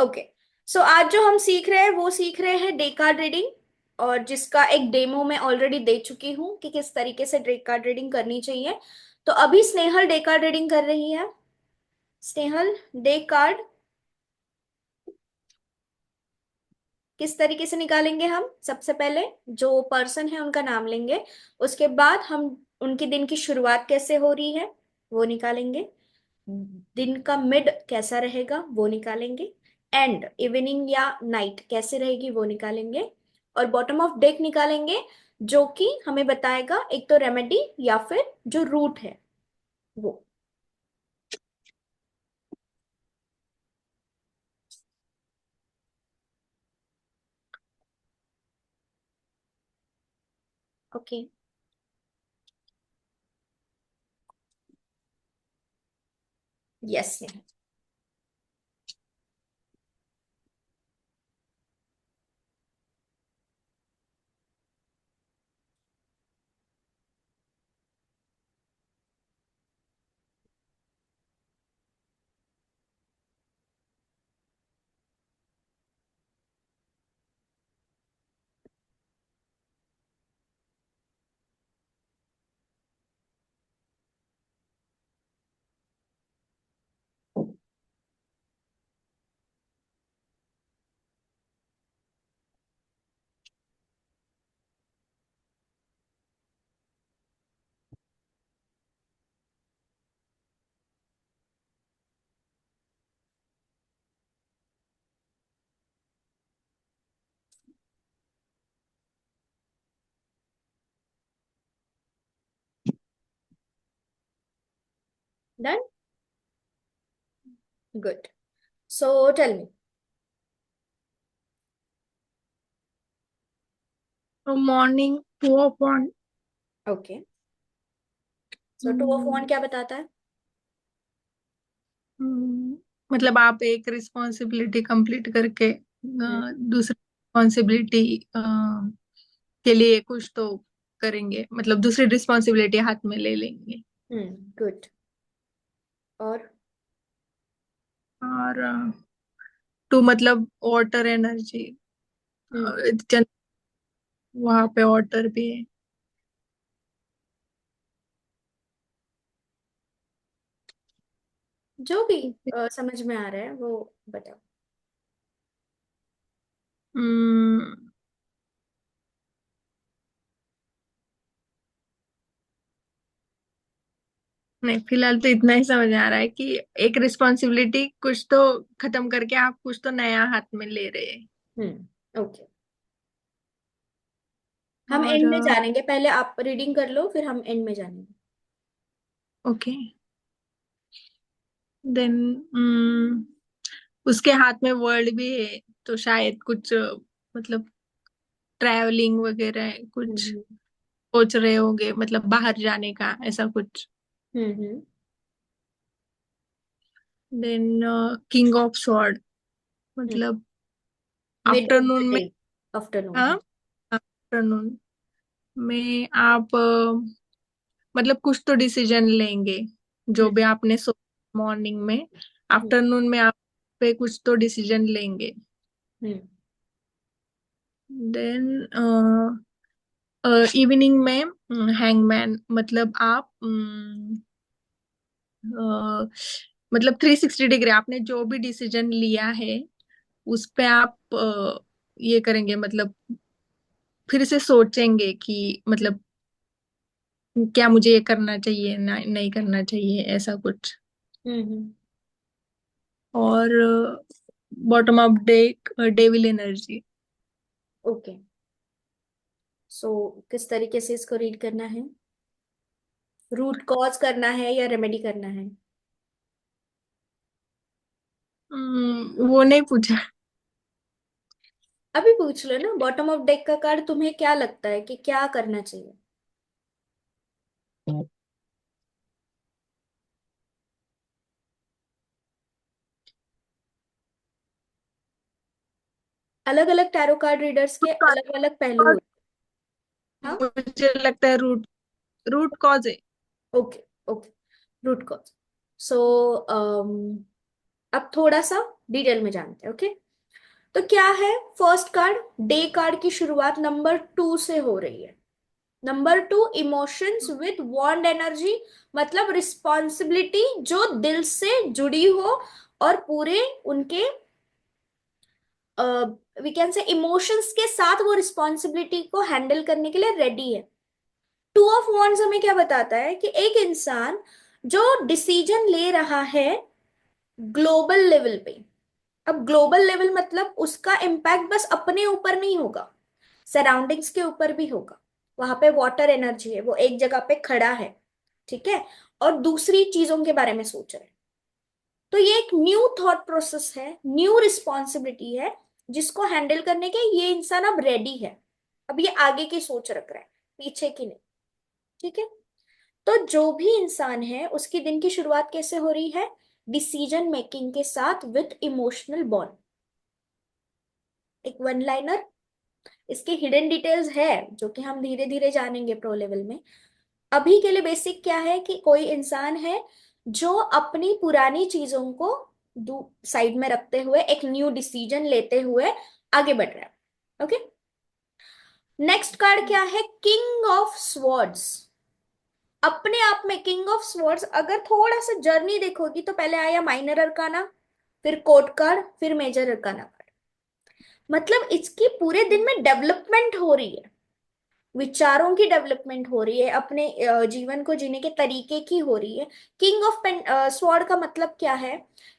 Okay. सो आज जो हम सीख रहे हैं वो सीख रहे हैं डे कार्ड रीडिंग, और जिसका एक डेमो मैं ऑलरेडी दे चुकी हूँ कि किस तरीके से डे कार्ड रीडिंग करनी चाहिए। तो अभी स्नेहल डे कार्ड रीडिंग कर रही है। स्नेहल, डे कार्ड किस तरीके से निकालेंगे? हम सबसे पहले जो पर्सन है उनका नाम लेंगे, उसके बाद हम उनके दिन की शुरुआत कैसे हो रही है वो निकालेंगे, दिन का मिड कैसा रहेगा वो निकालेंगे, एंड इवनिंग या नाइट कैसे रहेगी वो निकालेंगे, और बॉटम ऑफ डेक निकालेंगे, जो कि हमें बताएगा एक तो रेमेडी या फिर जो रूट है वो। Okay. Yes. Done. Good. So tell me. Morning 2 upon. Okay. So two of one क्या बताता है? मतलब आप एक रिस्पॉन्सिबिलिटी कंप्लीट करके दूसरी रिस्पॉन्सिबिलिटी के लिए कुछ तो करेंगे, मतलब दूसरी रिस्पॉन्सिबिलिटी हाथ में ले लेंगे। गुड। और और टू मतलब वाटर एनर्जी, हम्म वहां पे वाटर भी है। जो भी समझ में आ रहा है वो बताओ। हम्म, नहीं, फिलहाल तो इतना ही समझ आ रहा है कि एक रिस्पॉन्सिबिलिटी कुछ तो खत्म करके आप कुछ तो नया हाथ में ले रहे हैं। ओके। हम और एंड में जानेंगे, पहले आप रीडिंग कर लो फिर हम एंड में जानेंगे। ओके, देन उसके हाथ में वर्ल्ड भी है, तो शायद कुछ मतलब ट्रैवलिंग वगैरह कुछ हम्म सोच रहे होंगे, मतलब बाहर जाने का ऐसा कुछ। हम्म। देन किंग ऑफ स्वॉर्ड, मतलब मिड ऑफ द आफ्टरनून में। डे, आफ्टरनून, हाँ, हाँ। आफ्टरनून में आप मतलब कुछ तो डिसीजन लेंगे, जो हम्म भी आपने सोचा मॉर्निंग में, हम्म आफ्टरनून में आप पे कुछ तो डिसीजन लेंगे। हम्म देन इवनिंग में हैंगमैन, मतलब आप मतलब 360 डिग्री आपने जो भी डिसीजन लिया है उस पे आप ये करेंगे, मतलब फिर से सोचेंगे कि मतलब क्या मुझे ये करना चाहिए ना नहीं करना चाहिए, ऐसा कुछ। हम्म। और bottom of day, devil energy. Okay. So किस तरीके से इसको रीड करना है? रूट कॉज करना है या रेमेडी करना है? वो नहीं पूछा। अभी पूछ लो ना, बॉटम ऑफ डेक का कार्ड तुम्हें क्या लगता है कि क्या करना चाहिए? अलग अलग टैरो कार्ड रीडर्स के अलग अलग पहलू होते हैं। हाँ। मुझे लगता है रूट रूट कॉज है। Okay. Okay. Root cause. So अब थोड़ा सा डिटेल में जानते हैं, ओके। तो क्या है फर्स्ट कार्ड, डे कार्ड की शुरुआत नंबर 2 से हो रही है। Number 2, emotions with wand energy, मतलब रिस्पॉन्सिबिलिटी जो दिल से जुड़ी हो और पूरे उनके वी कैन से इमोशंस के साथ वो रिस्पॉन्सिबिलिटी को हैंडल करने के लिए रेडी है। टू ऑफ वॉन्ड्स हमें क्या बताता है कि एक इंसान जो डिसीजन ले रहा है ग्लोबल लेवल पे। अब ग्लोबल लेवल मतलब उसका इम्पैक्ट बस अपने ऊपर नहीं होगा, सराउंडिंग्स के ऊपर भी होगा। वहां पे वाटर एनर्जी है, वो एक जगह पे खड़ा है, ठीक है, और दूसरी चीजों के बारे में सोच रहे हैं। तो ये एक न्यू थॉट प्रोसेस है, न्यू रिस्पॉन्सिबिलिटी है, जिसको हैंडल करने के ये इंसान अब रेडी है। अब ये आगे की सोच रख रहा है, पीछे की नहीं, ठीक है। तो जो भी इंसान है उसकी दिन की शुरुआत कैसे हो रही है, डिसीजन मेकिंग के साथ विथ इमोशनल बॉन्ड। एक वन लाइनर, इसके हिडन डिटेल्स है जो कि हम धीरे धीरे जानेंगे प्रो लेवल में। अभी के लिए बेसिक क्या है कि कोई इंसान है जो अपनी पुरानी चीजों को साइड में रखते हुए एक न्यू डिसीजन लेते हुए आगे बढ़ रहा है, ओके। नेक्स्ट कार्ड क्या है, किंग ऑफ स्वॉर्ड्स। अपने आप में किंग ऑफ स्वॉर्ड्स अगर थोड़ा सा जर्नी देखोगी तो पहले आया माइनर अरकाना, फिर कोर्ट कार्ड, फिर मेजर अरकाना कार्ड। मतलब इसकी पूरे दिन में डेवलपमेंट हो रही है, विचारों की डेवलपमेंट हो रही है, अपने जीवन को जीने के तरीके की हो रही है। किंग ऑफ पेन स्वॉर्ड का मतलब क्या है,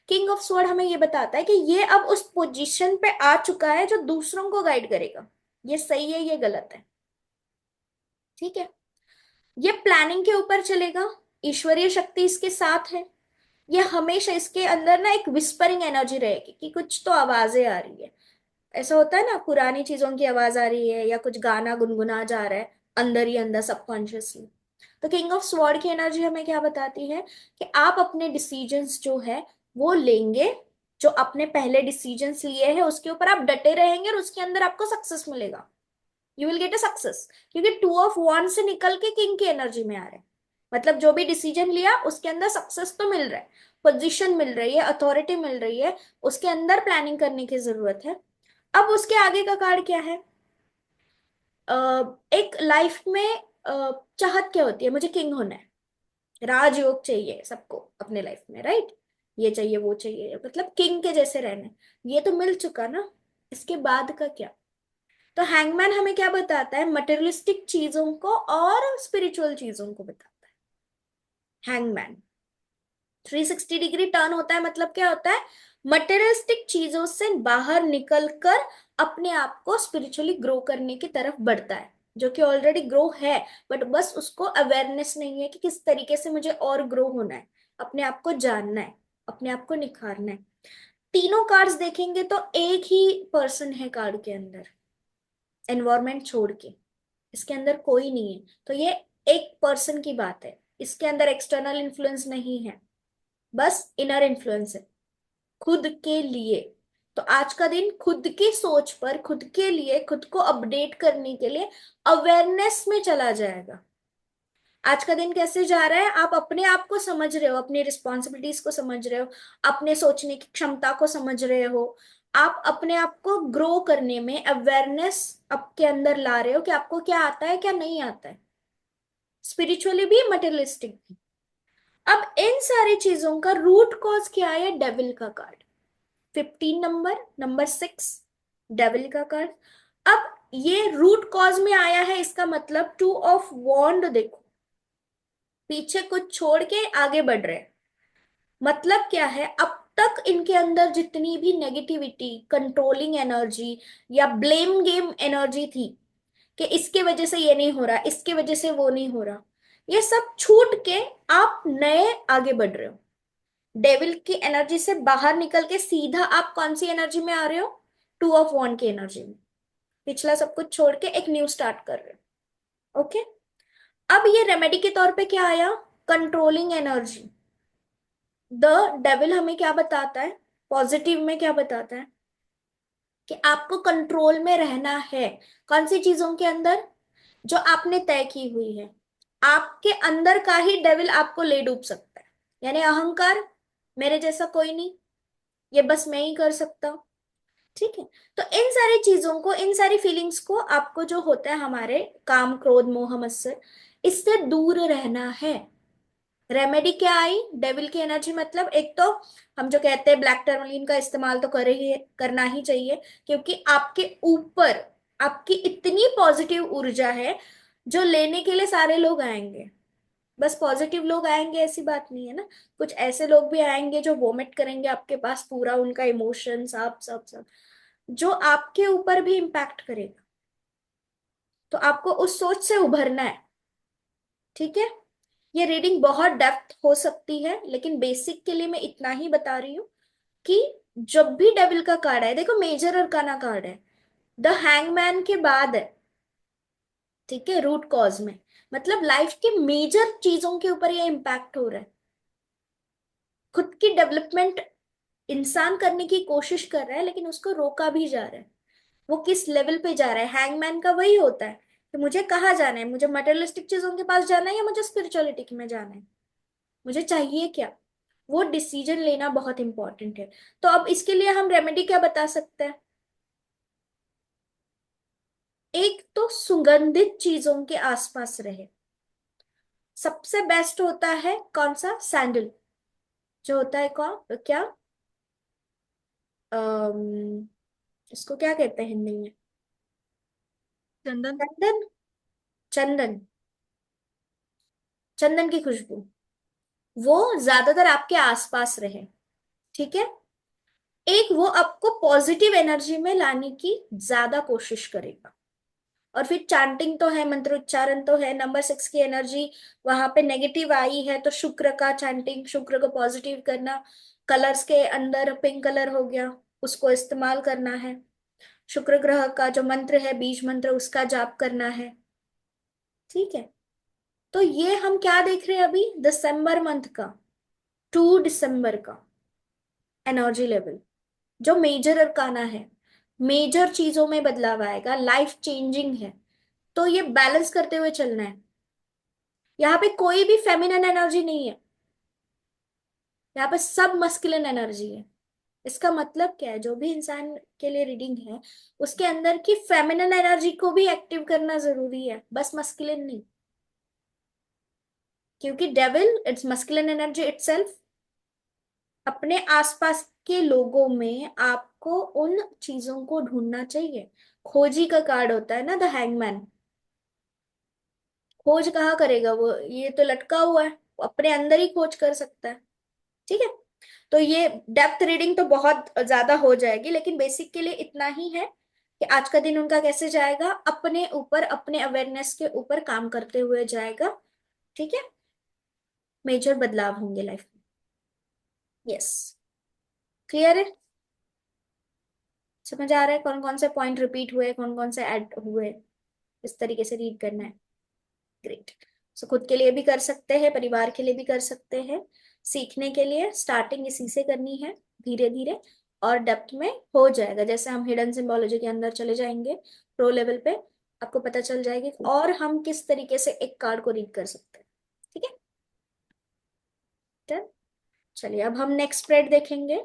किंग ऑफ स्वॉर्ड हमें ये बताता है कि ये अब उस पोजीशन पे आ चुका है जो दूसरों को गाइड करेगा, ये सही है ये गलत है, ठीक है। ये प्लानिंग के ऊपर चलेगा, ईश्वरीय शक्ति इसके साथ है। ये हमेशा इसके अंदर ना एक विस्परिंग एनर्जी रहेगी कि कुछ तो आवाजें आ रही है। ऐसा होता है ना, पुरानी चीजों की आवाज आ रही है या कुछ गाना गुनगुना जा रहा है अंदर ही अंदर सबकॉन्शियसली। तो किंग ऑफ स्वॉर्ड की एनर्जी हमें क्या बताती है कि आप अपने डिसीजंस जो है वो लेंगे, जो अपने पहले डिसीजंस लिए हैं उसके ऊपर आप डटे रहेंगे और उसके अंदर आपको सक्सेस मिलेगा, you will get a success. क्योंकि टू ऑफ वन से निकल के किंग की एनर्जी में आ रहे हैं, मतलब जो भी डिसीजन लिया उसके अंदर सक्सेस तो मिल रहा है, पोजीशन मिल रही है, अथॉरिटी मिल रही है, उसके अंदर प्लानिंग करने की जरूरत है। अब उसके आगे का कार्ड क्या है, एक लाइफ में चाहत क्या होती है, मुझे किंग होना है, राजयोग चाहिए सबको अपने लाइफ में, राइट। ये चाहिए वो चाहिए, मतलब किंग के जैसे रहना है। ये तो मिल चुका ना, इसके बाद का क्या। तो हैंगमैन हमें क्या बताता है, मटेरियलिस्टिक चीजों को और स्पिरिचुअल चीजों को बताता है हैंगमैन। 360 डिग्री टर्न होता है, मतलब क्या होता है, मटेरियलिस्टिक चीजों से बाहर निकल कर अपने आप को स्पिरिचुअली ग्रो करने की तरफ बढ़ता है, जो कि ऑलरेडी ग्रो है, बट बस उसको अवेयरनेस नहीं है कि किस तरीके से मुझे और ग्रो होना है, अपने आप को जानना है, अपने आप को निखारना है। तीनों कार्ड्स देखेंगे तो एक ही पर्सन है कार्ड के अंदर, एनवायरमेंट छोड़ के इसके अंदर कोई नहीं है। तो ये एक पर्सन की बात है, इसके अंदर एक्सटर्नल इन्फ्लुएंस नहीं है, बस इनर इन्फ्लुएंस है खुद के लिए। तो आज का दिन खुद की सोच पर, खुद के लिए, खुद को अपडेट करने के लिए अवेयरनेस में चला जाएगा। आज का दिन कैसे जा रहा है, आप अपने आप को समझ रहे हो, अपनी रिस्पॉन्सिबिलिटीज को समझ रहे हो, अपने सोचने की क्षमता को समझ रहे हो, आप अपने आप को ग्रो करने में अवेयरनेस आपके अंदर ला रहे हो कि आपको क्या आता है क्या नहीं आता है, स्पिरिचुअली भी मटेरियलिस्टिक भी। अब इन सारी चीजों का रूट कॉज क्या है, डेविल का कार्ड, 15 नंबर, नंबर 6, डेविल का कार्ड। अब ये रूट कॉज में आया है, इसका मतलब टू ऑफ वॉन्ड देखो, पीछे कुछ छोड़ के आगे बढ़ रहे हैं। मतलब क्या है, अब तक इनके अंदर जितनी भी नेगेटिविटी, कंट्रोलिंग एनर्जी या ब्लेम गेम एनर्जी थी कि इसके वजह से ये नहीं हो रहा, इसके वजह से वो नहीं हो रहा, ये सब छूट के आप नए आगे बढ़ रहे हो। डेविल की एनर्जी से बाहर निकल के सीधा आप कौन सी एनर्जी में आ रहे हो, टू ऑफ वन की एनर्जी में। पिछला सब कुछ छोड़ के एक न्यू स्टार्ट कर रहे हो, ओके। अब ये रेमेडी के तौर पे क्या आया, कंट्रोलिंग एनर्जी। द डेविल हमें क्या बताता है, पॉजिटिव में क्या बताता है कि आपको कंट्रोल में रहना है। कौन सी चीजों के अंदर, जो आपने तय की हुई है। आपके अंदर का ही डेविल आपको ले डूब सकता है, यानी अहंकार, मेरे जैसा कोई नहीं, ये बस मैं ही कर सकता हूँ। ठीक है। तो इन सारी चीजों को, इन सारी फीलिंग्स को आपको जो होता है हमारे काम क्रोध मोह मत्सर, इससे दूर रहना है। रेमेडी क्या आई? डेविल की एनर्जी मतलब एक तो हम जो कहते हैं ब्लैक टर्मलिन का इस्तेमाल तो करना ही चाहिए, क्योंकि आपके ऊपर आपकी इतनी पॉजिटिव ऊर्जा है जो लेने के लिए सारे लोग आएंगे। बस पॉजिटिव लोग आएंगे ऐसी बात नहीं है ना, कुछ ऐसे लोग भी आएंगे जो वोमिट करेंगे आपके पास पूरा उनका इमोशंस, आप सब सब जो आपके ऊपर भी इम्पैक्ट करेगा। तो आपको उस सोच से उभरना है। ठीक है। ये रीडिंग बहुत डेप्थ हो सकती है, लेकिन बेसिक के लिए मैं इतना ही बता रही हूँ कि जब भी डेविल का कार्ड है, देखो मेजर अरकाना कार्ड है, द हैंगमैन के बाद है। ठीक है। रूट कॉज में मतलब लाइफ के मेजर चीजों के ऊपर ये इम्पैक्ट हो रहा है। खुद की डेवलपमेंट इंसान करने की कोशिश कर रहा है, लेकिन उसको रोका भी जा रहा है। वो किस लेवल पे जा रहा है, हैंगमैन का वही होता है कि मुझे कहाँ जाना है, मुझे मटेरियलिस्टिक चीजों के पास जाना है या मुझे स्पिरिचुअलिटी में जाना है, मुझे चाहिए क्या। वो डिसीजन लेना बहुत इंपॉर्टेंट है। तो अब इसके लिए हम रेमेडी क्या बता सकते हैं? एक तो सुगंधित चीजों के आसपास रहे। सबसे बेस्ट होता है कौन सा? सैंडल। जो होता है कौन क्या, अम्म इसको क्या कहते हैं हिंदी में? चंदन। चंदन। चंदन। चंदन की खुशबू, वो ज्यादातर आपके आसपास रहे। ठीक है। एक वो आपको पॉजिटिव एनर्जी में लाने की ज्यादा कोशिश करेगा। और फिर चैंटिंग तो है, मंत्रोच्चारण तो है। नंबर 6 की एनर्जी वहां पे नेगेटिव आई है, तो शुक्र का चैंटिंग, शुक्र को पॉजिटिव करना। कलर्स के अंदर पिंक कलर हो गया, उसको इस्तेमाल करना है। शुक्र ग्रह का जो मंत्र है, बीज मंत्र, उसका जाप करना है। ठीक है। तो ये हम क्या देख रहे हैं अभी? दिसंबर मंथ का, 2 दिसंबर का एनर्जी लेवल, जो मेजर अरकाना है, मेजर चीजों में बदलाव आएगा, लाइफ चेंजिंग है। तो ये बैलेंस करते हुए चलना है। यहाँ पे कोई भी फेमिनिन एनर्जी नहीं है, यहाँ पे सब मस्कुलिन एनर्जी है। इसका मतलब क्या है? जो भी इंसान के लिए रीडिंग है, उसके अंदर की फेमिनिन एनर्जी को भी एक्टिव करना जरूरी है, बस मस्कुलिन नहीं। क्योंकि devil it's masculine energy itself. अपने आसपास के लोगों में आपको उन चीजों को ढूंढना चाहिए। खोजी का कार्ड होता है ना, द हैंगमैन। खोज कहाँ करेगा वो? ये तो लटका हुआ है, वो अपने अंदर ही खोज कर सकता है। ठीक है। तो ये डेप्थ रीडिंग तो बहुत ज्यादा हो जाएगी, लेकिन बेसिक के लिए इतना ही है कि आज का दिन उनका कैसे जाएगा, अपने ऊपर, अपने अवेयरनेस के ऊपर काम करते हुए जाएगा। ठीक है। मेजर बदलाव होंगे लाइफ में। यस। क्लियर है? समझ आ रहा है कौन कौन से पॉइंट रिपीट हुए, कौन कौन से ऐड हुए? इस तरीके से रीड करना है। ग्रेट। सो खुद के लिए भी कर सकते हैं, परिवार के लिए भी कर सकते हैं। सीखने के लिए स्टार्टिंग इसी से करनी है, धीरे धीरे, और डेप्थ में हो जाएगा। जैसे हम हिडन सिंबोलॉजी के अंदर चले जाएंगे प्रो लेवल पे, आपको पता चल जाएगी और हम किस तरीके से एक कार्ड को रीड कर सकते हैं। ठीक है। डन। चलिए अब हम नेक्स्ट स्प्रेड देखेंगे।